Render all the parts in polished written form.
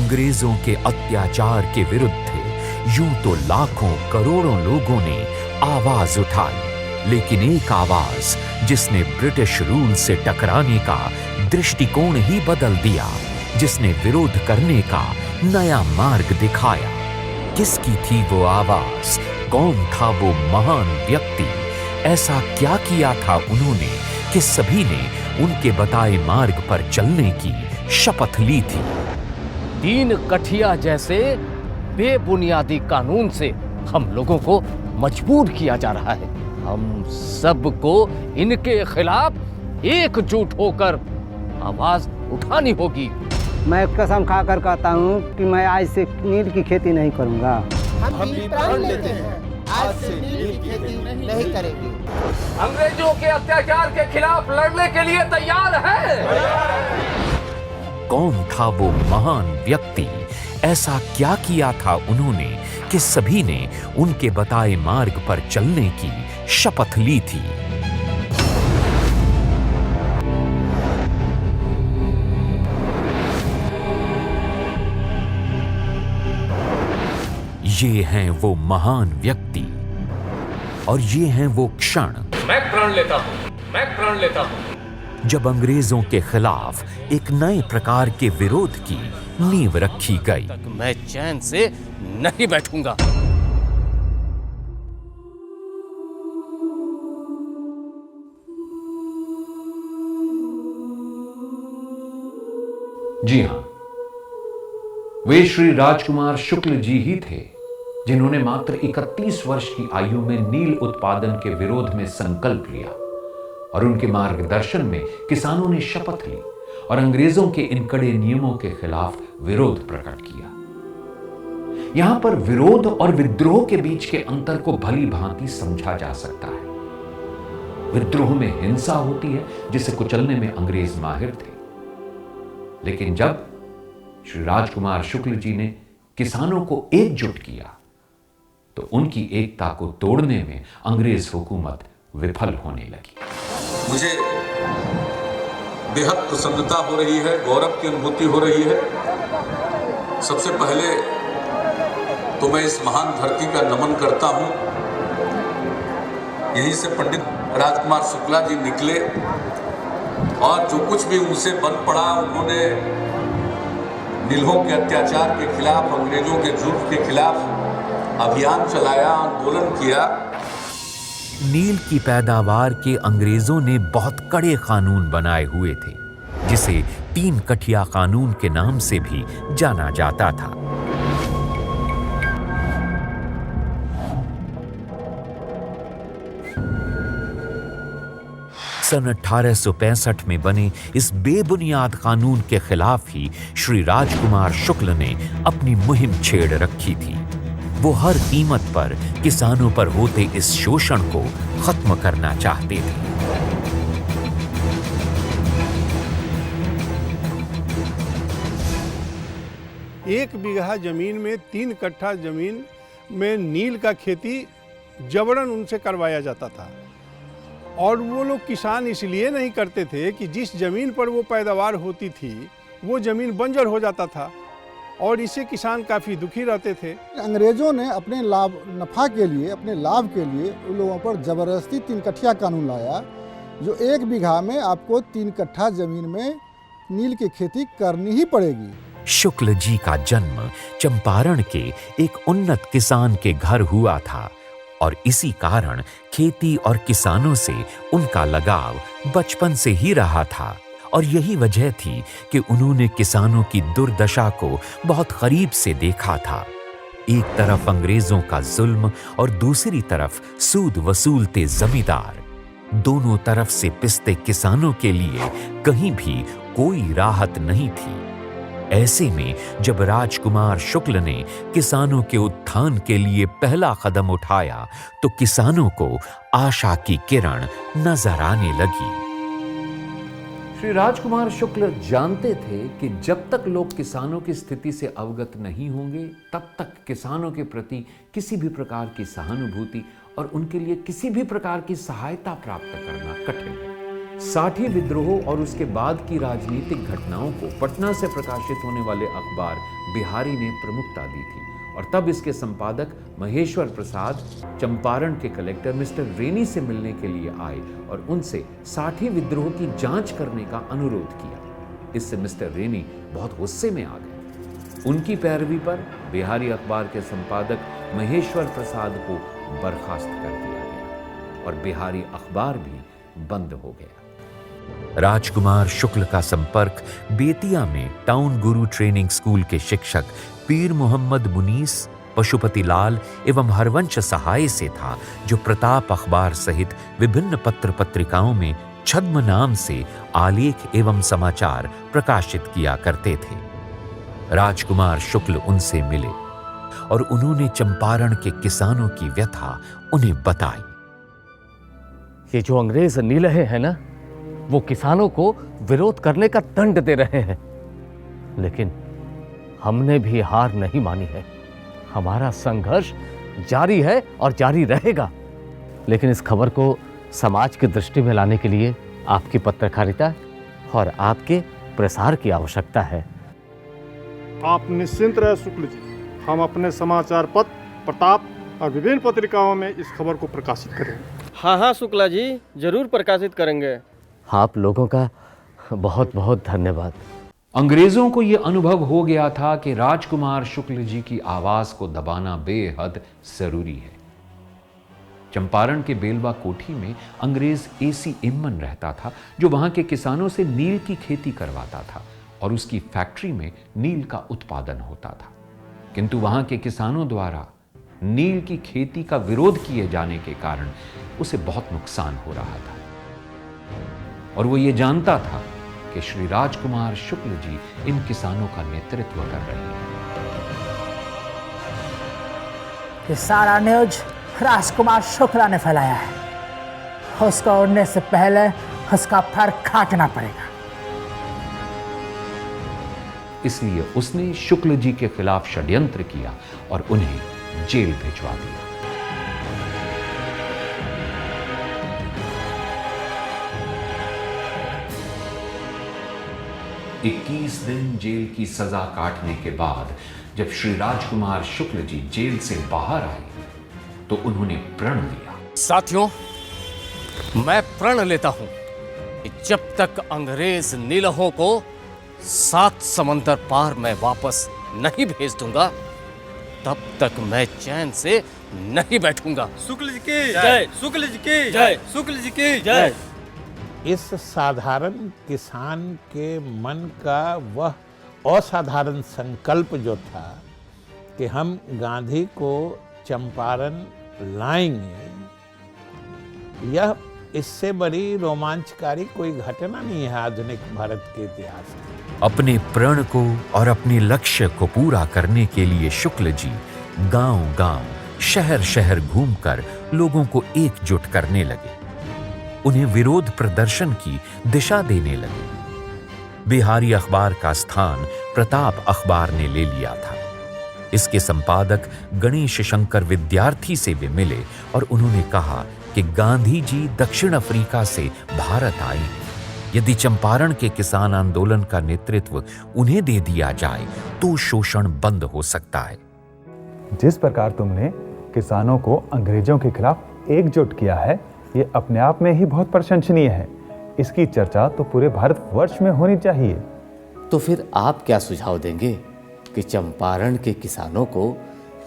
अंग्रेजों के अत्याचार के विरुद्ध यूं तो लाखों करोड़ों लोगों ने आवाज उठाई, लेकिन एक आवाज जिसने ब्रिटिश रूल से टकराने का दृष्टिकोण ही बदल दिया, जिसने विरोध करने का नया मार्ग दिखाया। किसकी थी वो आवाज? कौन था वो महान व्यक्ति? ऐसा क्या किया था उन्होंने कि सभी ने उनके बताए मार्ग पर चलने की शपथ ली थी? 3 कठिया जैसे बेबुनियादी कानून से हम लोगों को मजबूर किया जा रहा है। हम सबको इनके खिलाफ एकजुट होकर आवाज उठानी होगी। मैं कसम खाकर कहता हूँ कि मैं आज से नील की खेती नहीं करूँगा। हम भी प्रण लेते हैं, आज से नील की खेती नहीं करेंगे। अंग्रेजों के अत्याचार के खिलाफ लड़ने के लिए तैयार है। कौन था वो महान व्यक्ति? ऐसा क्या किया था उन्होंने कि सभी ने उनके बताए मार्ग पर चलने की शपथ ली थी? ये हैं वो महान व्यक्ति और ये हैं वो क्षण। मैं प्रण लेता हूं। जब अंग्रेजों के खिलाफ एक नए प्रकार के विरोध की नींव रखी गई। तक मैं चैन से नहीं बैठूंगा। जी हां, वे श्री राजकुमार शुक्ल जी ही थे जिन्होंने मात्र 31 वर्ष की आयु में नील उत्पादन के विरोध में संकल्प लिया और उनके मार्गदर्शन में किसानों ने शपथ ली और अंग्रेजों के इन कड़े नियमों के खिलाफ विरोध प्रकट किया। यहां पर विरोध और विद्रोह के बीच के अंतर को भली भांति समझा जा सकता है। विद्रोह में हिंसा होती है जिसे कुचलने में अंग्रेज माहिर थे, लेकिन जब श्री राजकुमार शुक्ल जी ने किसानों को एकजुट किया तो उनकी एकता को तोड़ने में अंग्रेज हुकूमत विफल होने लगी। मुझे बेहद प्रसन्नता हो रही है, गौरव की अनुभूति हो रही है। सबसे पहले तो मैं इस महान धरती का नमन करता हूं। यहीं से पंडित राजकुमार शुक्ला जी निकले और जो कुछ भी उनसे बन पड़ा, उन्होंने नीलों के अत्याचार के खिलाफ, अंग्रेजों के जुल्म के खिलाफ अभियान चलाया, आंदोलन किया। नील की पैदावार के अंग्रेजों ने बहुत कड़े कानून बनाए हुए थे, जिसे 3 कठिया कानून के नाम से भी जाना जाता था। सन 1865 में बने इस बेबुनियाद कानून के खिलाफ ही श्री राजकुमार शुक्ल ने अपनी मुहिम छेड़ रखी थी। वो हर कीमत पर किसानों पर होते इस शोषण को खत्म करना चाहते थे। एक बीघा जमीन में 3 कट्ठा जमीन में नील का खेती जबरन उनसे करवाया जाता था और वो लोग किसान इसलिए नहीं करते थे कि जिस जमीन पर वो पैदावार होती थी वो जमीन बंजर हो जाता था और इससे किसान काफ़ी दुखी रहते थे। अंग्रेजों ने अपने नफ़ा के लिए, अपने लाभ के लिए उन लोगों पर ज़बरदस्ती 3 कट्ठिया कानून लाया, जो 1 बीघा में आपको 3 कट्ठा ज़मीन में नील की खेती करनी ही पड़ेगी। शुक्ल जी का जन्म चंपारण के एक उन्नत किसान के घर हुआ था और इसी कारण खेती और किसानों से उनका लगाव बचपन से ही रहा था और यही वजह थी कि उन्होंने किसानों की दुर्दशा को बहुत करीब से देखा था। एक तरफ अंग्रेजों का जुल्म और दूसरी तरफ सूद वसूलते जमींदार, दोनों तरफ से पिसते किसानों के लिए कहीं भी कोई राहत नहीं थी। ऐसे में जब राजकुमार शुक्ल ने किसानों के उत्थान के लिए पहला कदम उठाया तो किसानों को आशा की किरण नजर आने लगी। श्री राजकुमार शुक्ल जानते थे कि जब तक लोग किसानों की स्थिति से अवगत नहीं होंगे तब तक किसानों के प्रति किसी भी प्रकार की सहानुभूति और उनके लिए किसी भी प्रकार की सहायता प्राप्त करना कठिन है। साठी विद्रोह और उसके बाद की राजनीतिक घटनाओं को पटना से प्रकाशित होने वाले अखबार बिहारी ने प्रमुखता दी थी और तब इसके संपादक महेश्वर प्रसाद चंपारण के कलेक्टर मिस्टर रेनी से मिलने के लिए आए और उनसे साठी विद्रोह की जांच करने का अनुरोध किया। इससे मिस्टर रेनी बहुत गुस्से में आ गए। उनकी पैरवी पर बिहारी अखबार के संपादक महेश्वर प्रसाद को बर्खास्त कर दिया गया और बिहारी अखबार भी बंद हो गया। राजकुमार शुक्ल का संपर्क बेतिया में टाउन गुरु ट्रेनिंग स्कूल के शिक्षक पीर मोहम्मद मुनीस, पशुपति लाल एवं हरवंश सहाय से था, जो प्रताप अखबार सहित विभिन्न पत्र पत्रिकाओं में छद्म नाम से आलेख एवं समाचार प्रकाशित किया करते थे। राजकुमार शुक्ल उनसे मिले और उन्होंने चंपारण के किसानों की व्यथा उन्हें बताई। ये जो अंग्रेज नीलहे हैं ना, वो किसानों को विरोध करने का दंड दे रहे हैं, लेकिन हमने भी हार नहीं मानी है। हमारा संघर्ष जारी है और जारी रहेगा। लेकिन इस खबर को समाज की दृष्टि में लाने के लिए आपकी पत्रकारिता और आपके प्रसार की आवश्यकता है। आप निश्चिंत रहे शुक्ल जी, हम अपने समाचार पत्र, प्रताप और विभिन्न पत्रिकाओं में इस खबर को प्रकाशित करेंगे। हाँ शुक्ला जी, जरूर प्रकाशित करेंगे। आप लोगों का बहुत बहुत धन्यवाद। अंग्रेजों को यह अनुभव हो गया था कि राजकुमार शुक्ल जी की आवाज को दबाना बेहद जरूरी है। चंपारण के बेलवा कोठी में अंग्रेज एसी इम्मन रहता था, जो वहां के किसानों से नील की खेती करवाता था और उसकी फैक्ट्री में नील का उत्पादन होता था। किंतु वहां के किसानों द्वारा नील की खेती का विरोध किए जाने के कारण उसे बहुत नुकसान हो रहा था और वो ये जानता था कि श्री राजकुमार शुक्ल जी इन किसानों का नेतृत्व कर रहे हैं। ये सारा न्यूज राजकुमार शुक्ला ने फैलाया है, उसको उड़ने से पहले उसका फर काटना पड़ेगा। इसलिए उसने शुक्ल जी के खिलाफ षड्यंत्र किया और उन्हें जेल भिजवा दिया। 21 दिन जेल की सजा काटने के बाद जब श्री राजकुमार शुक्ल जी जेल से बाहर आए तो उन्होंने प्रण लिया। साथियों, मैं प्रण लेता हूं कि जब तक अंग्रेज नीलहों को 7 समंदर पार मैं वापस नहीं भेज दूंगा, तब तक मैं चैन से नहीं बैठूंगा। शुक्ल जी की जय, शुक्ल जी की जय, शुक्ल जी की जय। इस साधारण किसान के मन का वह असाधारण संकल्प जो था कि हम गांधी को चंपारण लाएंगे, यह इससे बड़ी रोमांचकारी कोई घटना नहीं है आधुनिक भारत के इतिहास में। अपने प्रण को और अपने लक्ष्य को पूरा करने के लिए शुक्ल जी गांव-गांव, शहर-शहर घूमकर लोगों को एकजुट करने लगे, उन्हें विरोध प्रदर्शन की दिशा देने लगे। बिहारी अखबार का स्थान प्रताप अखबार ने ले लिया था। इसके संपादक गणेश शंकर विद्यार्थी से वे मिले और उन्होंने कहा कि गांधी जी दक्षिण अफ्रीका से भारत आए हैं। यदि चंपारण के किसान आंदोलन का नेतृत्व उन्हें दे दिया जाए तो शोषण बंद हो सकता है। जिस प्रकार तुमने किसानों को अंग्रेजों के खिलाफ एकजुट किया है, ये अपने आप में ही बहुत प्रशंसनीय है। इसकी चर्चा तो पूरे भारतवर्ष में होनी चाहिए। तो फिर आप क्या सुझाव देंगे कि चंपारण के किसानों को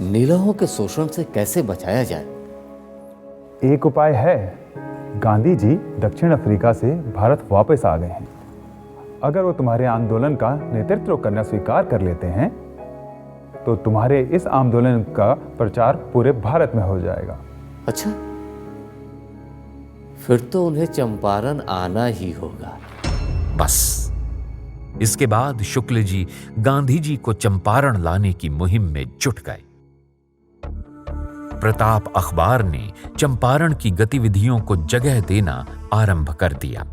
नीलहों के शोषण से कैसे बचाया जाए? एक उपाय है। गांधी जी दक्षिण अफ्रीका से भारत वापस आ गए हैं। अगर वो तुम्हारे आंदोलन का नेतृत्व करना स्वीकार कर लेते हैं तो तुम्हारे इस आंदोलन का प्रचार पूरे भारत में हो जाएगा। अच्छा, फिर तो उन्हें चंपारण आना ही होगा। बस इसके बाद शुक्ल जी गांधी जी को चंपारण लाने की मुहिम में जुट गए। प्रताप अखबार ने चंपारण की गतिविधियों को जगह देना आरंभ कर दिया।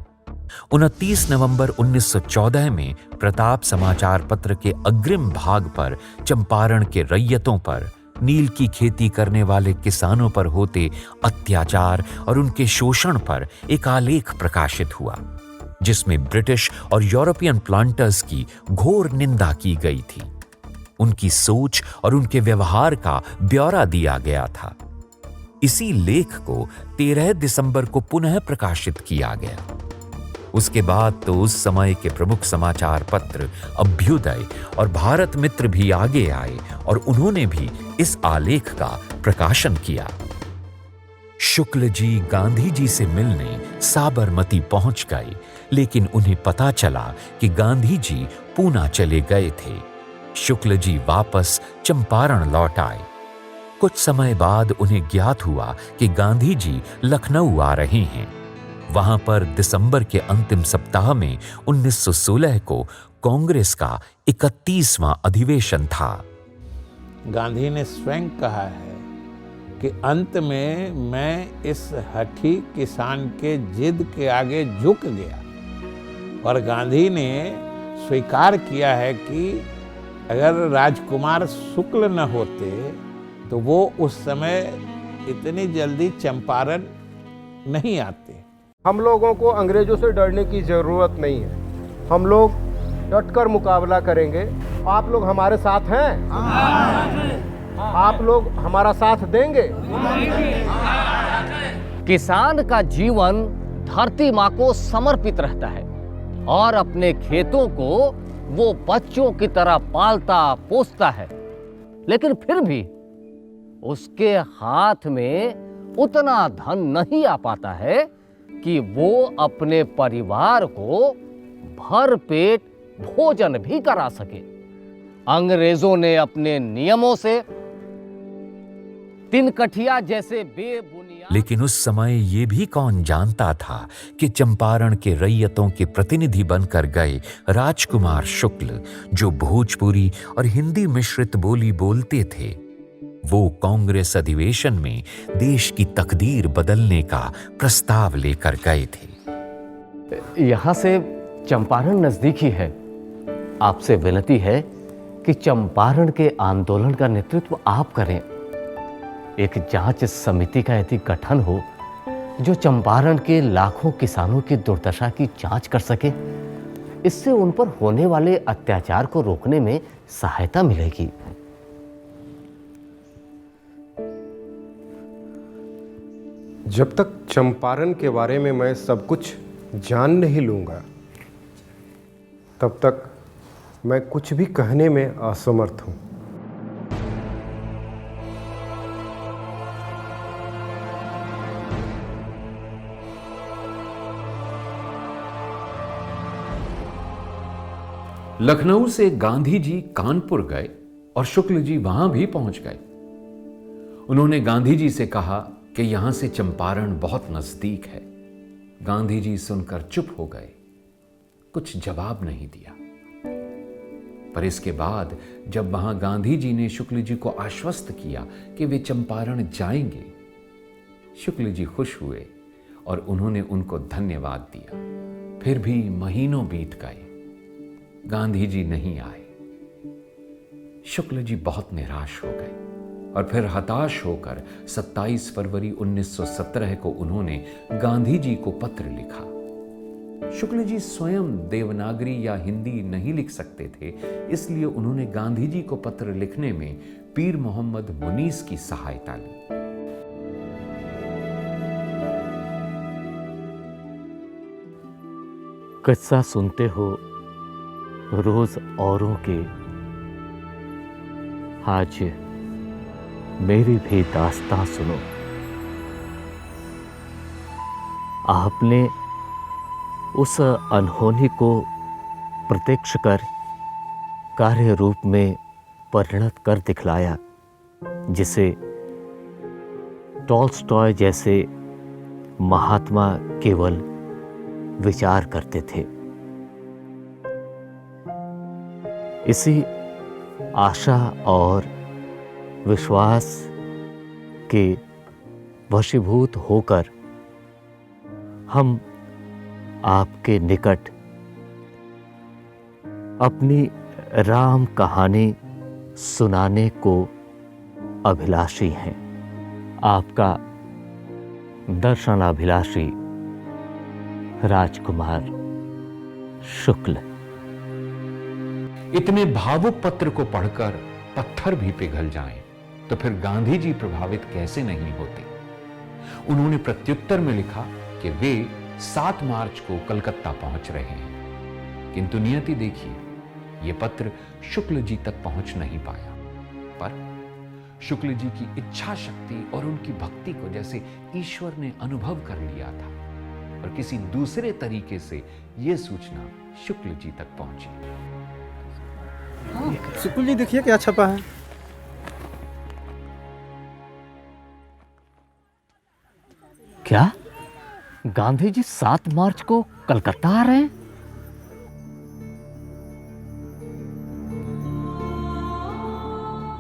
29 नवंबर 1914 में प्रताप समाचार पत्र के अग्रिम भाग पर चंपारण के रैयतों पर नील की खेती करने वाले किसानों पर होते अत्याचार और उनके शोषण पर एक आलेख प्रकाशित हुआ, जिसमें ब्रिटिश और यूरोपियन प्लांटर्स की घोर निंदा की गई थी। उनकी सोच और उनके व्यवहार का ब्यौरा दिया गया था। इसी लेख को 13 दिसंबर को पुनः प्रकाशित किया गया। उसके बाद तो उस समय के प्रमुख समाचार पत्र अभ्युदय और भारत मित्र भी आगे आए और उन्होंने भी इस आलेख का प्रकाशन किया। शुक्ल जी गांधी जी से मिलने साबरमती पहुंच गए, लेकिन उन्हें पता चला कि गांधी जी पूना चले गए थे। शुक्ल जी वापस चंपारण लौट आए। कुछ समय बाद उन्हें ज्ञात हुआ कि गांधी जी लखनऊ आ रहे हैं। वहां पर दिसंबर के अंतिम सप्ताह में 1916 को कांग्रेस का 31वां अधिवेशन था। गांधी ने स्वयं कहा है कि अंत में मैं इस हठी किसान के जिद के आगे झुक गया, और गांधी ने स्वीकार किया है कि अगर राजकुमार शुक्ल न होते तो वो उस समय इतनी जल्दी चंपारण नहीं आते। हम लोगों को अंग्रेजों से डरने की ज़रूरत नहीं है। हम लोग डटकर मुकाबला करेंगे। आप लोग हमारे साथ हैं? आप लोग हमारा साथ देंगे? किसान का जीवन धरती माँ को समर्पित रहता है और अपने खेतों को वो बच्चों की तरह पालता पोसता है, लेकिन फिर भी उसके हाथ में उतना धन नहीं आ पाता है कि वो अपने परिवार को भर पेट भोजन भी करा सके। अंग्रेजों ने अपने नियमों से तिनकठिया जैसे बेबुनियाद। लेकिन उस समय ये भी कौन जानता था कि चंपारण के रैयतों के प्रतिनिधि बनकर गए राजकुमार शुक्ल, जो भोजपुरी और हिंदी मिश्रित बोली बोलते थे, वो कांग्रेस अधिवेशन में देश की तकदीर बदलने का प्रस्ताव लेकर गए थे। यहां से चंपारण नजदीक ही है। आपसे विनती है कि चंपारण के आंदोलन का नेतृत्व आप करें। एक जांच समिति का यदि गठन हो जो चंपारण के लाखों किसानों की दुर्दशा की जांच कर सके, इससे उन पर होने वाले अत्याचार को रोकने में सहायता मिलेगी। जब तक चंपारण के बारे में मैं सब कुछ जान नहीं लूँगा, तब तक मैं कुछ भी कहने में असमर्थ हूँ। लखनऊ से गांधी जी कानपुर गए और शुक्ल जी वहां भी पहुंच गए। उन्होंने गांधी जी से कहा कि यहां से चंपारण बहुत नजदीक है। गांधी जी सुनकर चुप हो गए, कुछ जवाब नहीं दिया। पर इसके बाद जब वहां गांधी जी ने शुक्ल जी को आश्वस्त किया कि वे चंपारण जाएंगे, शुक्ल जी खुश हुए और उन्होंने उनको धन्यवाद दिया। फिर भी महीनों बीत गए, गांधी जी नहीं आए। शुक्ल जी बहुत निराश हो गए और फिर हताश होकर 27 फरवरी 1917 को उन्होंने गांधी जी को पत्र लिखा। शुक्ल जी स्वयं देवनागरी या हिंदी नहीं लिख सकते थे, इसलिए उन्होंने गांधी जी को पत्र लिखने में पीर मोहम्मद मुनीस की सहायता ली। किस्सा सुनते हो रोज औरों के, आज मेरी भी दास्तां सुनो। आपने उस अनहोनी को प्रत्यक्ष कर कार्य रूप में परिणत कर दिखलाया, जिसे टॉल्स्टॉय जैसे महात्मा केवल विचार करते थे। इसी आशा और विश्वास के वशीभूत होकर हम आपके निकट अपनी राम कहानी सुनाने को अभिलाषी हैं, आपका दर्शनाभिलाषी राजकुमार शुक्ल। इतने भावुक पत्र को पढ़कर पत्थर भी पिघल जाएं, तो फिर गांधी जी प्रभावित कैसे नहीं होते। उन्होंने प्रत्युत्तर में लिखा कि वे 7 मार्च को कलकत्ता पहुंच रहे हैं, किंतु नियति देखिए, यह पत्र शुक्ल जी तक पहुंच नहीं पाया। पर शुक्ल जी की इच्छा शक्ति और उनकी भक्ति को जैसे ईश्वर ने अनुभव कर लिया था और किसी दूसरे तरीके से यह सूचना शुक्ल जी तक पहुंची। शुक्ल जी देखिए क्या छपा है। क्या गांधी जी 7 मार्च को कलकत्ता आ रहे हैं?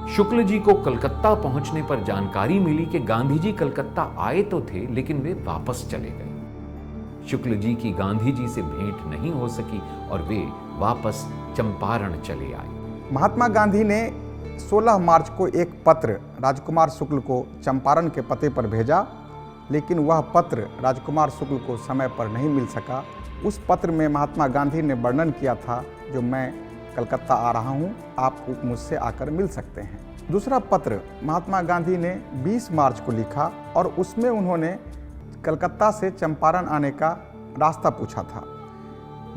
शुक्ल जी को कलकत्ता पहुंचने पर जानकारी मिली कि गांधी जी कलकत्ता आए तो थे, लेकिन वे वापस चले गए। शुक्ल जी की गांधी जी से भेंट नहीं हो सकी और वे वापस चंपारण चले आए। महात्मा गांधी ने 16 मार्च को एक पत्र राजकुमार शुक्ल को चंपारण के पते पर भेजा, लेकिन वह पत्र राजकुमार शुक्ल को समय पर नहीं मिल सका। उस पत्र में महात्मा गांधी ने वर्णन किया था, जो मैं कलकत्ता आ रहा हूं, आप मुझसे आकर मिल सकते हैं। दूसरा पत्र महात्मा गांधी ने 20 मार्च को लिखा और उसमें उन्होंने कलकत्ता से चंपारण आने का रास्ता पूछा था,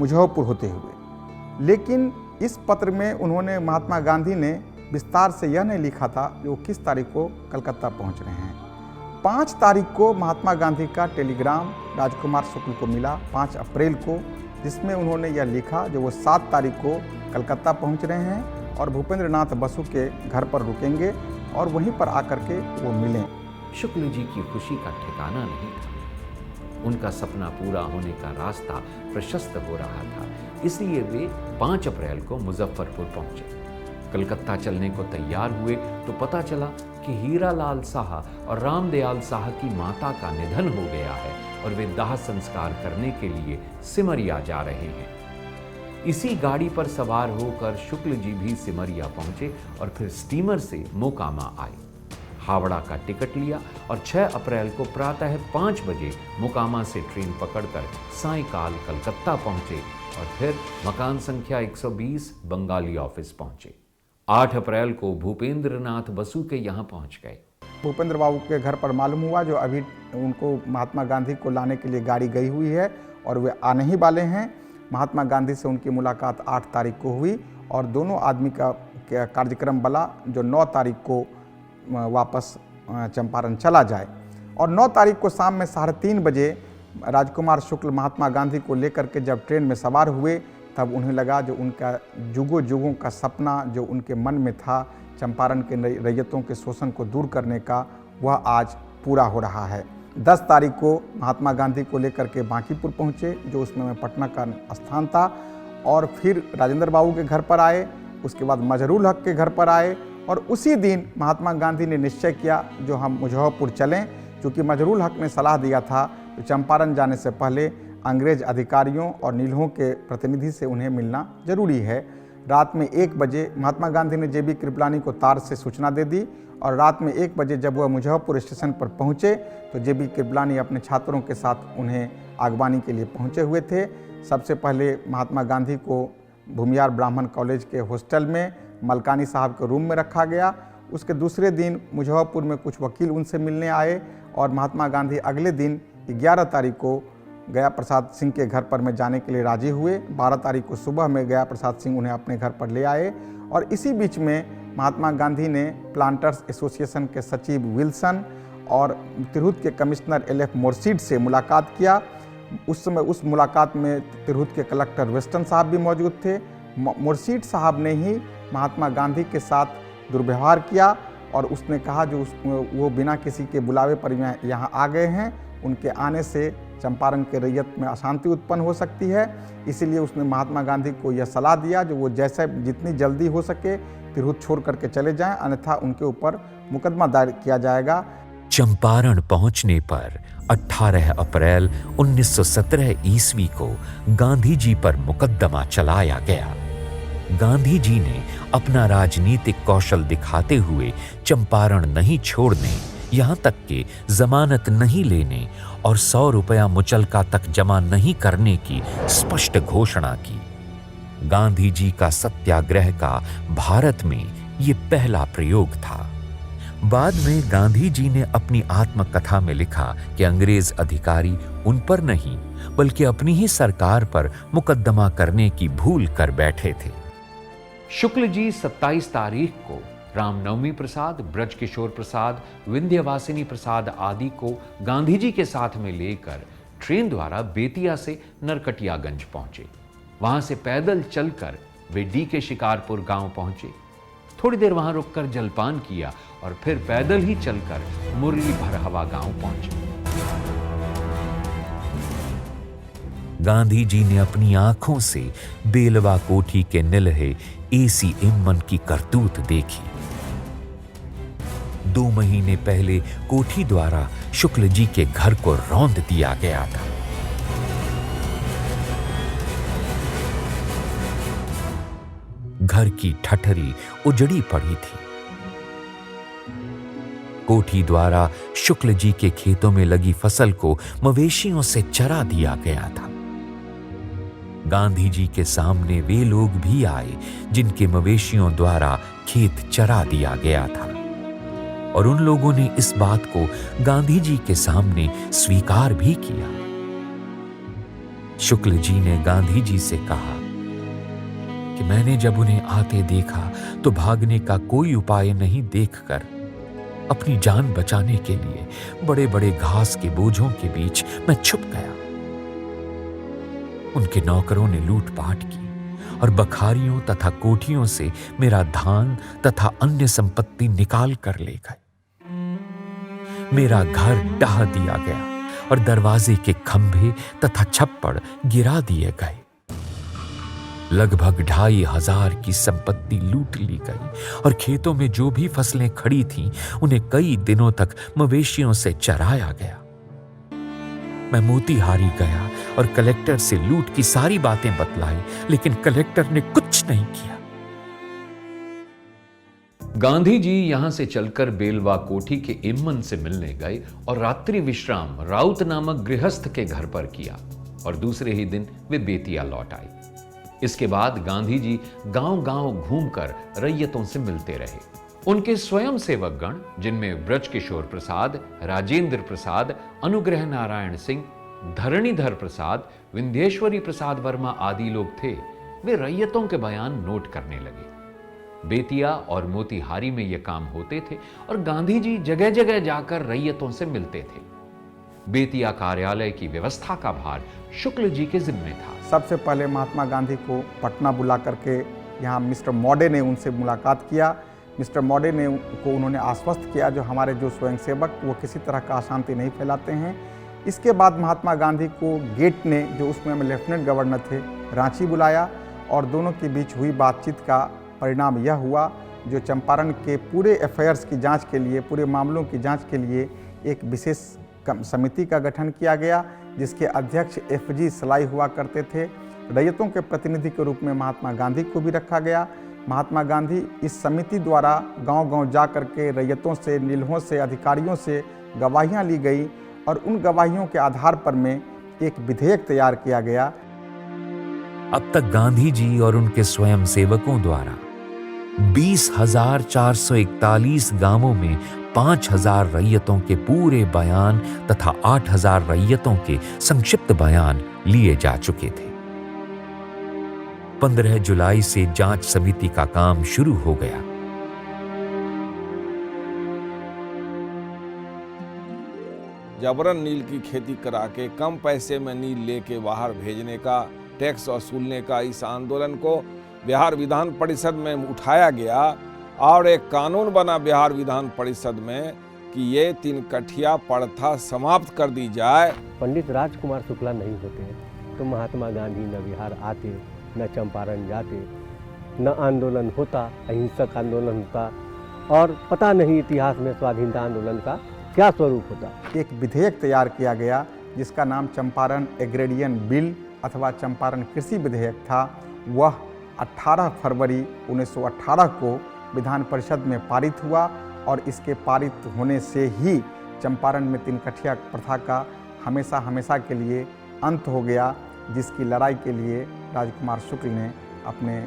मुजफ्फरपुर होते हुए। लेकिन इस पत्र में उन्होंने महात्मा गांधी ने विस्तार से यह नहीं लिखा था जो किस तारीख को कलकत्ता पहुंच रहे हैं। 5 तारीख को महात्मा गांधी का टेलीग्राम राजकुमार शुक्ल को मिला, 5 अप्रैल को, जिसमें उन्होंने यह लिखा जो वो 7 तारीख को कलकत्ता पहुंच रहे हैं और भूपेंद्र नाथ बसु के घर पर रुकेंगे और वहीं पर आकर के वो मिलें। शुक्ल जी की खुशी का ठिकाना नहीं था। उनका सपना पूरा होने का रास्ता प्रशस्त हो रहा था, इसलिए वे 5 अप्रैल को मुजफ्फरपुर पहुंचे। कलकत्ता चलने को तैयार हुए तो पता चला कि हीरालाल साहा और रामदयाल साहा की माता का निधन हो गया है और वे दाह संस्कार करने के लिए सिमरिया जा रहे हैं। इसी गाड़ी पर सवार होकर शुक्ल जी भी सिमरिया पहुंचे और फिर स्टीमर से मोकामा आए। हावड़ा का टिकट लिया और 6 अप्रैल को प्रातः 5 बजे मोकामा से ट्रेन पकड़कर सायंकाल कलकत्ता पहुंचे और फिर मकान संख्या 120 बंगाली ऑफिस पहुंचे। 8 अप्रैल को भूपेंद्र नाथ बसु के यहाँ पहुंच गए। भूपेंद्र बाबू के घर पर मालूम हुआ जो अभी उनको महात्मा गांधी को लाने के लिए गाड़ी गई हुई है और वे आने ही वाले हैं। महात्मा गांधी से उनकी मुलाकात 8 तारीख को हुई और दोनों आदमी का कार्यक्रम बना जो 9 तारीख को वापस चंपारण चला जाए। और 9 तारीख को शाम में 3:30 बजे राजकुमार शुक्ल महात्मा गांधी को लेकर के जब ट्रेन में सवार हुए, तब उन्हें लगा जो उनका जुगों जुगों का सपना जो उनके मन में था चंपारण के रैयतों के शोषण को दूर करने का, वह आज पूरा हो रहा है। 10 तारीख को महात्मा गांधी को लेकर के बांकीपुर पहुँचे, जो उस समय पटना का स्थान था, और फिर राजेंद्र बाबू के घर पर आए। उसके बाद मजरूल हक के घर पर आए और उसी दिन महात्मा गांधी ने निश्चय किया जो हम मुजफ्फरपुर चलें, क्योंकि मजरूल हक ने सलाह दिया था कि चंपारण जाने से पहले अंग्रेज अधिकारियों और नीलों के प्रतिनिधि से उन्हें मिलना जरूरी है। रात में 1 बजे महात्मा गांधी ने जेबी कृपलानी को तार से सूचना दे दी और रात में 1 बजे जब वह मुजफ्फरपुर स्टेशन पर पहुंचे तो जेबी कृपलानी अपने छात्रों के साथ उन्हें आगवानी के लिए पहुंचे हुए थे। सबसे पहले महात्मा गांधी को भूमियार ब्राह्मण कॉलेज के हॉस्टल में मलकानी साहब के रूम में रखा गया। उसके दूसरे दिन मुजफ्फरपुर में कुछ वकील उनसे मिलने आए और महात्मा गांधी अगले दिन 11 तारीख को गया प्रसाद सिंह के घर पर में जाने के लिए राजी हुए। 12 तारीख को सुबह में गया प्रसाद सिंह उन्हें अपने घर पर ले आए और इसी बीच में महात्मा गांधी ने प्लांटर्स एसोसिएशन के सचिव विल्सन और तिरहुत के कमिश्नर LF मोर्शीद से मुलाकात किया। उस समय उस मुलाकात में तिरहुत के कलेक्टर वेस्टन साहब भी मौजूद थे। मोर्शीद साहब ने ही महात्मा गांधी के साथ दुर्व्यवहार किया और उसने कहा जो वो बिना किसी के बुलावे पर यहाँ आ गए हैं, उनके आने से चंपारण के रैयत में अशांति उत्पन्न हो सकती है। इसीलिए उसने महात्मा गांधी को यह सलाह दिया जो वो जैसे जितनी जल्दी हो सके तिरहुत छोड़ करके चले जाएं, अन्यथा उनके ऊपर मुकदमा दायर किया जाएगा। चंपारण पहुंचने पर 18 अप्रैल 1917 ईस्वी को गांधी जी पर मुकदमा चलाया गया। गांधी जी ने अपना राजनीतिक कौशल दिखाते हुए चंपारण नहीं छोड़ने, यहां तक कि जमानत नहीं लेने और 100 रुपया मुचलका तक जमा नहीं करने की स्पष्ट घोषणा की। गांधी जी का सत्याग्रह का भारत में ये पहला प्रयोग था। बाद में गांधी जी ने अपनी आत्मकथा में लिखा कि अंग्रेज अधिकारी उन पर नहीं बल्कि अपनी ही सरकार पर मुकदमा करने की भूल कर बैठे थे। शुक्ल जी 27 तारीख को रामनवमी प्रसाद, ब्रजकिशोर प्रसाद, विंध्यवासिनी प्रसाद आदि को गांधी जी के साथ में लेकर ट्रेन द्वारा बेतिया से नरकटियागंज पहुंचे। वहां से पैदल चलकर वे डी के शिकारपुर गांव पहुंचे। थोड़ी देर वहां रुककर जलपान किया और फिर पैदल ही चलकर मुरली भरहवा गांव पहुंचे। गांधी जी ने अपनी आंखों से बेलवा कोठी के निलहे एसी इम्मन की करतूत देखी। 2 महीने पहले कोठी द्वारा शुक्ल जी के घर को रौंद दिया गया था। घर की ठठरी उजड़ी पड़ी थी। कोठी द्वारा शुक्ल जी के खेतों में लगी फसल को मवेशियों से चरा दिया गया था। गांधी जी के सामने वे लोग भी आए जिनके मवेशियों द्वारा खेत चरा दिया गया था और उन लोगों ने इस बात को गांधी जी के सामने स्वीकार भी किया। शुक्ल जी ने गांधी जी से कहा कि मैंने जब उन्हें आते देखा तो भागने का कोई उपाय नहीं देखकर अपनी जान बचाने के लिए बड़े बड़े घास के बोझों के बीच मैं छुप गया। उनके नौकरों ने लूटपाट की और बखारियों तथा कोठियों से मेरा धान तथा अन्य संपत्ति निकाल कर ले गए। मेरा घर ढा दिया गया और दरवाजे के खंभे तथा छप्पड़ गिरा दिए गए। लगभग 2500 की संपत्ति लूट ली गई और खेतों में जो भी फसलें खड़ी थीं उन्हें कई दिनों तक मवेशियों से चराया गया। मैं मोतीहारी गया और कलेक्टर से लूट की सारी बातें बतलाई, लेकिन कलेक्टर ने कुछ नहीं किया। गांधी जी यहां से चलकर बेलवा कोठी के इम्मन से मिलने गए और रात्रि विश्राम राउत नामक गृहस्थ के घर पर किया और दूसरे ही दिन वे बेतिया लौट आए। इसके बाद गांधी जी गांव-गांव घूमकर रैयतों से मिलते रहे। उनके स्वयं सेवकगण, जिनमें ब्रजकिशोर प्रसाद, राजेंद्र प्रसाद, अनुग्रह नारायण सिंह, धरणीधर प्रसाद, विंध्येश्वरी प्रसाद वर्मा आदि लोग थे, वे रैयतों के बयान नोट करने लगे। बेतिया और मोतीहारी में ये काम होते थे और गांधी जी जगह जगह जाकर रैयतों से मिलते थे। बेतिया कार्यालय की व्यवस्था का भार शुक्ल जी के जिम्मे था। सबसे पहले महात्मा गांधी को पटना बुला करके यहाँ मिस्टर मॉडे ने उनसे मुलाकात किया। मिस्टर मॉडे ने को उन्होंने आश्वस्त किया जो हमारे जो स्वयंसेवक वो किसी तरह का अशांति नहीं फैलाते हैं। इसके बाद महात्मा गांधी को गेट ने, जो उस समय में लेफ्टिनेंट गवर्नर थे, रांची बुलाया और दोनों के बीच हुई बातचीत का परिणाम यह हुआ जो चंपारण के पूरे अफेयर्स की जांच के लिए, पूरे मामलों की जांच के लिए एक विशेष समिति का गठन किया गया, जिसके अध्यक्ष FG सलाई हुआ करते थे। रैयतों के प्रतिनिधि के रूप में महात्मा गांधी को भी रखा गया। महात्मा गांधी इस समिति द्वारा गांव-गांव जा कर के रैयतों से, नीलहों से, अधिकारियों से गवाहियां ली गई और उन गवाहियों के आधार पर में एक विधेयक तैयार किया गया। अब तक गांधी जी और उनके स्वयं सेवकों द्वारा 20,441 गांवों में 5,000 रैयतों के पूरे बयान तथा 8,000 रैयतों के संक्षिप्त बयान लिए जा चुके थे। 15 जुलाई से जांच समिति का काम शुरू हो गया। जबरन नील की खेती करा के कम पैसे में नील लेके बाहर भेजने का, टैक्स वसूलने का इस आंदोलन को बिहार विधान परिषद में उठाया गया और एक कानून बना बिहार विधान परिषद में कि ये 3 कठिया प्रथा समाप्त कर दी जाए। पंडित राजकुमार शुक्ला नहीं होते तो महात्मा गांधी न बिहार आते, न चंपारण जाते, न आंदोलन होता, अहिंसक आंदोलन होता और पता नहीं इतिहास में स्वाधीनता आंदोलन का क्या स्वरूप होता। एक विधेयक तैयार किया गया जिसका नाम चंपारण एग्रेरियन बिल अथवा चंपारण कृषि विधेयक था। वह 18 फरवरी 1918 को विधान परिषद में पारित हुआ और इसके पारित होने से ही चंपारण में 3 कठिया प्रथा का हमेशा हमेशा के लिए अंत हो गया, जिसकी लड़ाई के लिए राजकुमार शुक्ल ने अपने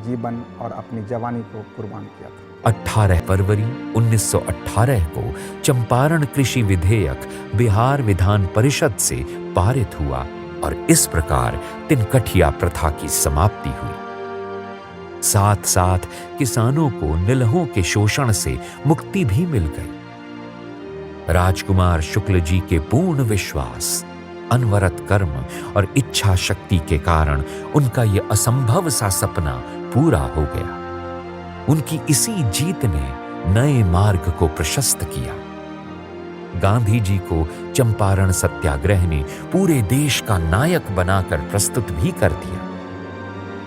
जीवन और अपनी जवानी को कुर्बान किया था। 18 फरवरी 1918 को चंपारण कृषि विधेयक बिहार विधान परिषद से पारित हुआ और इस प्रकार तिनकठिया प्रथा की समाप्ति हुई। साथ साथ किसानों को निलहों के शोषण से मुक्ति भी मिल गई। राजकुमार शुक्ल जी के पूर्ण विश्वास, अनवरत कर्म और इच्छा शक्ति के कारण उनका यह असंभव सा सपना पूरा हो गया। उनकी इसी जीत ने नए मार्ग को प्रशस्त किया। गांधी जी को चंपारण सत्याग्रह ने पूरे देश का नायक बनाकर प्रस्तुत भी कर दिया।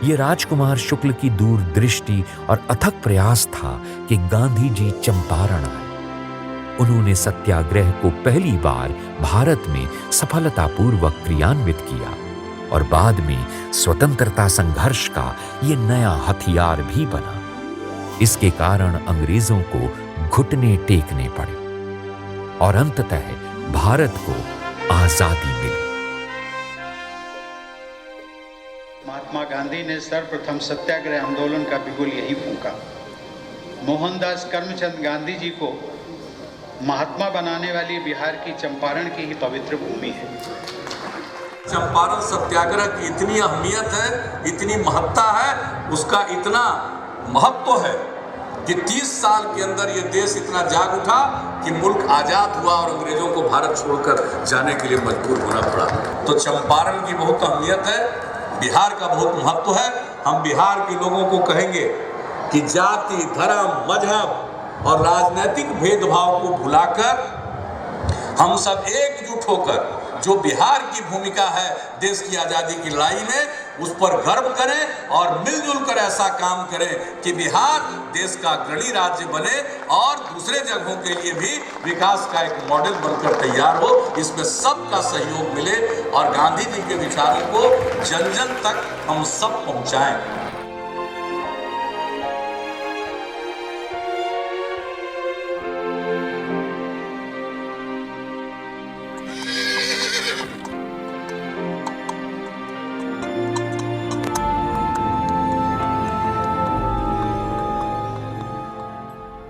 ये राजकुमार शुक्ल की दूरदृष्टि और अथक प्रयास था कि गांधी जी चंपारण आए। उन्होंने सत्याग्रह को पहली बार भारत में सफलतापूर्वक क्रियान्वित किया और बाद में स्वतंत्रता संघर्ष का ये नया हथियार भी बना। इसके कारण अंग्रेजों को घुटने टेकने पड़े और अंततः भारत को आजादी मिली। महात्मा गांधी ने सर्वप्रथम सत्याग्रह आंदोलन का बिगुल यही फूंका। मोहनदास करमचंद गांधी जी को महात्मा बनाने वाली बिहार की चंपारण की ही पवित्र भूमि है। चंपारण सत्याग्रह की इतनी अहमियत है, इतनी महत्ता है, उसका इतना महत्व है कि 30 साल के अंदर ये देश इतना जाग उठा कि मुल्क आजाद हुआ और अंग्रेजों को भारत छोड़कर जाने के लिए मजबूर होना पड़ा। तो चंपारण की बहुत अहमियत है, बिहार का बहुत महत्व है। हम बिहार के लोगों को कहेंगे कि जाति, धर्म, मजहब और राजनीतिक भेदभाव को भुलाकर हम सब एकजुट होकर जो बिहार की भूमिका है देश की आजादी की लड़ाई में, उस पर गर्व करें और मिलजुल कर ऐसा काम करें कि बिहार देश का अग्रणी राज्य बने और दूसरे जगहों के लिए भी विकास का एक मॉडल बनकर तैयार हो। इसमें सबका सहयोग मिले और गांधी जी के विचारों को जन जन तक हम सब पहुंचाएं।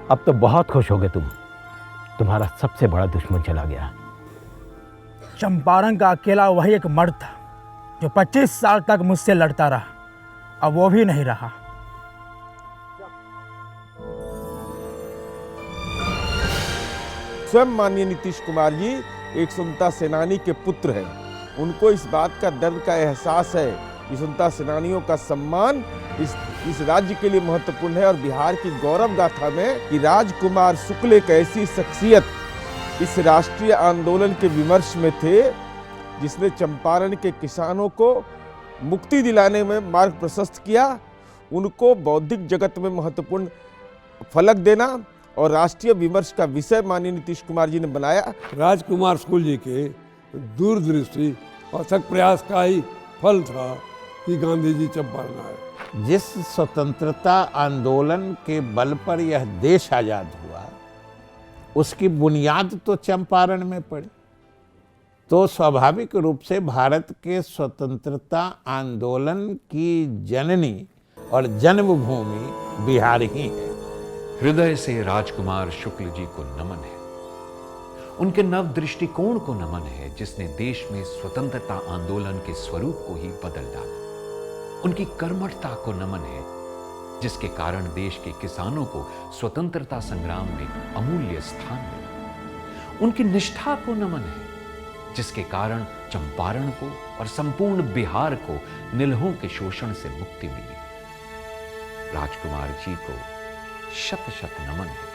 अब तो बहुत खुश हो गए तुम। तुम्हारा सबसे बड़ा दुश्मन चला गया। चंपारण का अकेला वही एक मर्द था जो 25 साल तक मुझसे लड़ता रहा, अब वो भी नहीं रहा। स्वयं माननीय नीतीश कुमार जी एक स्वतंत्रता सेनानी के पुत्र हैं। उनको इस बात का दर्द का एहसास है कि स्वतंत्रता सेनानियों का सम्मान इस राज्य के लिए महत्वपूर्ण है और बिहार की गौरव गाथा में कि राजकुमार शुक्ल एक ऐसी शख्सियत इस राष्ट्रीय आंदोलन के विमर्श में थे जिसने चंपारण के किसानों को मुक्ति दिलाने में मार्ग प्रशस्त किया। उनको बौद्धिक जगत में महत्वपूर्ण फलक देना और राष्ट्रीय विमर्श का विषय माननीय नीतीश कुमार जी ने बनाया। राजकुमार शुक्ल जी के दूरदृष्टि और अथक प्रयास का ही फल था कि गांधी जी चंपारण आए। जिस स्वतंत्रता आंदोलन के बल पर यह देश आजाद हुआ, उसकी बुनियाद तो चंपारण में पड़ी। तो स्वाभाविक रूप से भारत के स्वतंत्रता आंदोलन की जननी और जन्मभूमि बिहार ही है। हृदय से राजकुमार शुक्ल जी को नमन है। उनके नव दृष्टिकोण को नमन है जिसने देश में स्वतंत्रता आंदोलन के स्वरूप को ही बदल डाला। उनकी कर्मठता को नमन है जिसके कारण देश के किसानों को स्वतंत्रता संग्राम में अमूल्य स्थान मिला। उनकी निष्ठा को नमन है जिसके कारण चंपारण को और संपूर्ण बिहार को निलहों के शोषण से मुक्ति मिली। राजकुमार जी को शत शत नमन है।